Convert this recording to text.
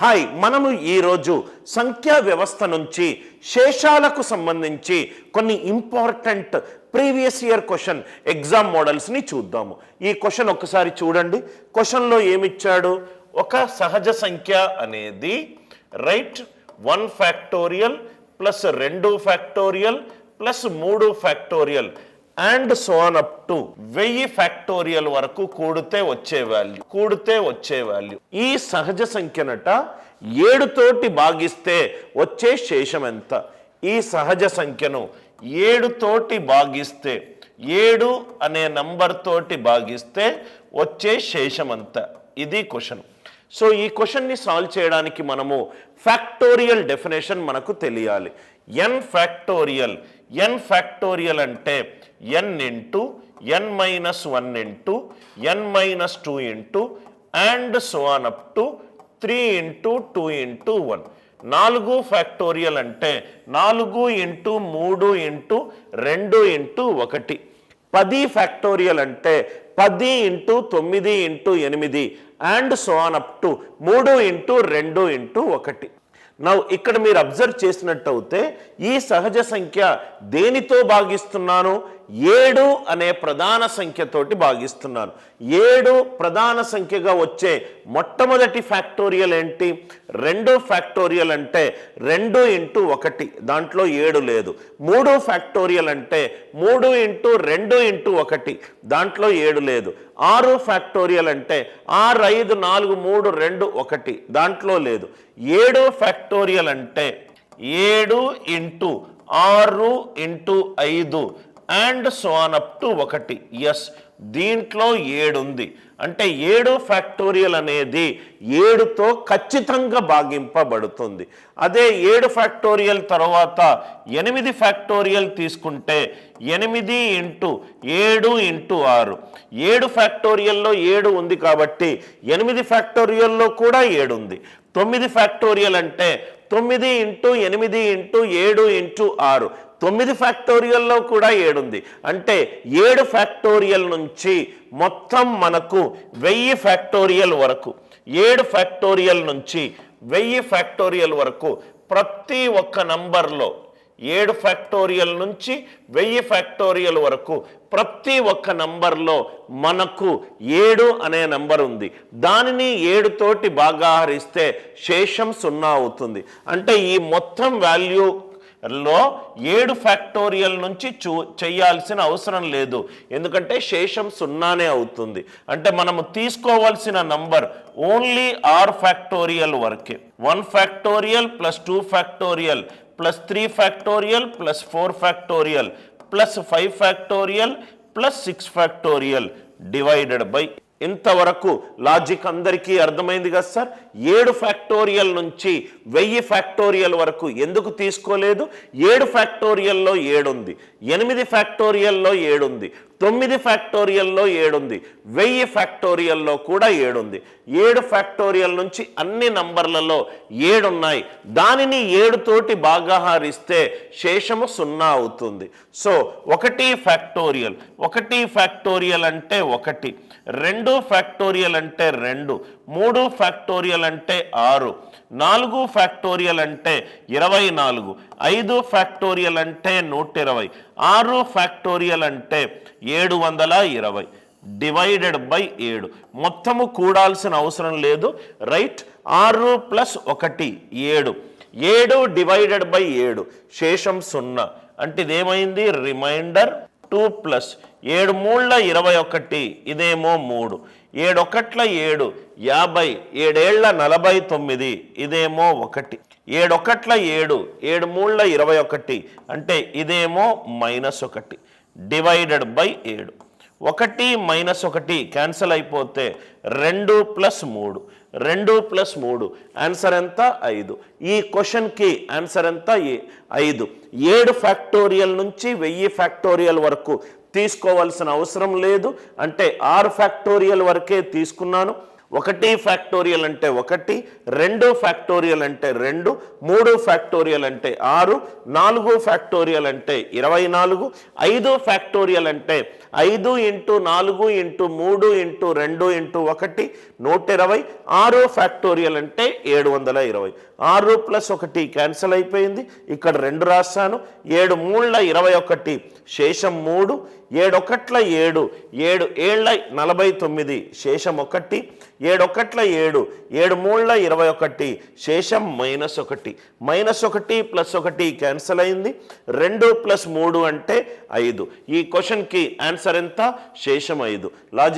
Hi, మనము ఈరోజు సంఖ్యా వ్యవస్థ నుంచి శేషాలకు సంబంధించి కొన్ని important previous year question exam మోడల్స్ని చూద్దాము. ఈ క్వశ్చన్ ఒకసారి చూడండి. క్వశ్చన్లో ఏమిచ్చాడు? ఒక సహజ సంఖ్య అనేది right 1 factorial plus 2 factorial plus 3 factorial and so on up to 1000 factorial వరకు కూడితే వచ్చే వాల్యూ. ఈ సహజ సంఖ్యనట 7 తోటి భాగిస్తే వచ్చే శేషం ఎంత? ఈ సహజ సంఖ్యను 7 తోటి భాగిస్తే, 7 అనే నంబర్ తోటి భాగిస్తే వచ్చే శేషం ఎంత? ఇది క్వశ్చన్. సో ఈ క్వశ్చన్ని సాల్వ్ చేయడానికి మనము ఫ్యాక్టోరియల్ డెఫినేషన్ మనకు తెలియాలి. n ఫ్యాక్టోరియల్ అంటే n into n minus 1 into n minus 2 into and so on up to 3 into 2 into 1. 4 factorial అంటే 4 ఇంటూ 3 ఇంటూ 2 ఇంటూ 1. 10 ఫ్యాక్టోరియల్ అంటే 10 into 9 into 8 and so on up to 3 into 2 into 1. Now ఇక్కడ మీరు observe చేసినట్టయితే ఈ సహజ సంఖ్య దేనితో భాగిస్తున్నాను? 7 అనే ప్రధాన సంఖ్యతోటి భాగిస్తున్నాను. 7 ప్రధాన సంఖ్యగా వచ్చే మొట్టమొదటి ఫ్యాక్టోరియల్ ఏంటి? 2 ఫ్యాక్టోరియల్ అంటే 2 ఇంటూ 1, దాంట్లో 7 లేదు. 3 ఫ్యాక్టోరియల్ అంటే 3 ఇంటూ 2 ఇంటూ 1, దాంట్లో 7 లేదు. 6 ఫ్యాక్టోరియల్ అంటే 6, 5, 4, 3, 2, 1, దాంట్లో లేదు. 7 ఫ్యాక్టోరియల్ అంటే 7 into 6 into 5 and so on up to 1. Yes, దీంట్లో 7 ఉంది. అంటే 7 ఫ్యాక్టోరియల్ అనేది 7తో ఖచ్చితంగా భాగింపబడుతుంది. అదే 7 ఫ్యాక్టోరియల్ తర్వాత 8 ఫ్యాక్టోరియల్ తీసుకుంటే 8 ఇంటూ 7 ఇంటూ 6. 7 ఫ్యాక్టోరియల్లో 7 ఉంది కాబట్టి 8 ఫ్యాక్టోరియల్లో కూడా 7 ఉంది. 9 ఫ్యాక్టోరియల్ అంటే 9 ఇంటూ 8 ఇంటూ 7 ఇంటూ 6. 9 ఫ్యాక్టోరియల్లో కూడా 7 ఉంది. అంటే 7 ఫ్యాక్టోరియల్ నుంచి మొత్తం మనకు 1000 ఫ్యాక్టోరియల్ వరకు, 7 ఫ్యాక్టోరియల్ నుంచి 1000 ఫ్యాక్టోరియల్ వరకు ప్రతి ఒక్క నంబర్లో, 7 ఫ్యాక్టోరియల్ నుంచి 1000 ఫ్యాక్టోరియల్ వరకు ప్రతి ఒక్క నంబర్లో మనకు 7 అనే నంబర్ ఉంది. దానిని 7 తోటి భాగాహరిస్తే శేషం 0 అవుతుంది. అంటే ఈ మొత్తం వాల్యూలో 7 ఫ్యాక్టోరియల్ నుంచి చేయాల్సిన అవసరం లేదు, ఎందుకంటే శేషం 0నే అవుతుంది. అంటే మనము తీసుకోవాల్సిన నంబర్ ఓన్లీ 6 ఫ్యాక్టోరియల్ వరకే. 1 factorial plus 2 factorial plus 3 factorial plus 4 factorial plus 5 factorial plus 6 factorial divided by. ఇంతవరకు లాజిక్ అందరికీ అర్థమైంది కదా సార్? 7 ఫ్యాక్టోరియల్ నుంచి 1000 ఫ్యాక్టోరియల్ వరకు ఎందుకు తీసుకోలేదు? 7 ఫ్యాక్టోరియల్లో 7 ఉంది, 8 ఫ్యాక్టోరియల్లో 7 ఉంది, 9 ఫ్యాక్టోరియల్లో 7 ఉంది, 1000 ఫ్యాక్టోరియల్లో కూడా 7 ఉంది. 7 ఫ్యాక్టోరియల్ నుంచి అన్ని నంబర్లలో 7 ఉన్నాయి. దానిని 7 తోటి భాగాహరిస్తే శేషము 0 అవుతుంది. సో 1 ఫ్యాక్టోరియల్, 1 ఫ్యాక్టోరియల్ అంటే 1, 2 ఫ్యాక్టోరియల్ అంటే 2, 3 ఫ్యాక్టోరియల్ అంటే 6, 4 ఫ్యాక్టోరియల్ అంటే 24, 5 ఫ్యాక్టోరియల్ అంటే 120, 6 ఫ్యాక్టోరియల్ అంటే 720 డివైడెడ్ బై 7. మొత్తము కూడాల్సిన అవసరం లేదు, రైట్? 6 ప్లస్ 1 7, 7 డివైడెడ్ బై 7 శేషం 0. అంటే ఇదేమైంది? రిమైండర్ 2 ప్లస్ 7 3 21, ఇదేమో 3, 7 1 7 50, 7 49, ఇదేమో 1, 7 1 7, 7 3 21, అంటే ఇదేమో -1 డివైడెడ్ బై 7. 1 మైనస్ 1 క్యాన్సిల్ అయిపోతే 2 ప్లస్ 3, 2 ప్లస్ 3 ఆన్సర్ ఎంత? 5. ఈ క్వశ్చన్కి ఆన్సర్ ఎంత? 5. 7 ఫ్యాక్టోరియల్ నుంచి 1000 ఫ్యాక్టోరియల్ వరకు తీసుకోవాల్సిన అవసరం లేదు. అంటే 6 ఫ్యాక్టోరియల్ వరకే తీసుకున్నాను. 1 ఫ్యాక్టోరియల్ అంటే 1, 2 ఫ్యాక్టోరియల్ అంటే 2, 3 ఫ్యాక్టోరియల్ అంటే 6, 4 ఫ్యాక్టోరియల్ అంటే 24, 5 ఫ్యాక్టోరియల్ అంటే 5 × 4 × 3 × 2 × 1 120, 6 ఫ్యాక్టోరియల్ అంటే 720. 6 + 1 క్యాన్సిల్ అయిపోయింది, ఇక్కడ 2 రాస్తాను. 7 × 3 = 21, శేషం 3, 7 × 1 = 7, 7 × 7 = 49, శేషం 1, 7 × 1 = 7, 7 × 3 = 21, శేషం -1. -1 + 1 క్యాన్సిల్ అయింది, 2 + 3 అంటే 5. ఈ క్వశ్చన్కి ఆన్సర్ ఎంత? శేషం 5. లాజిక్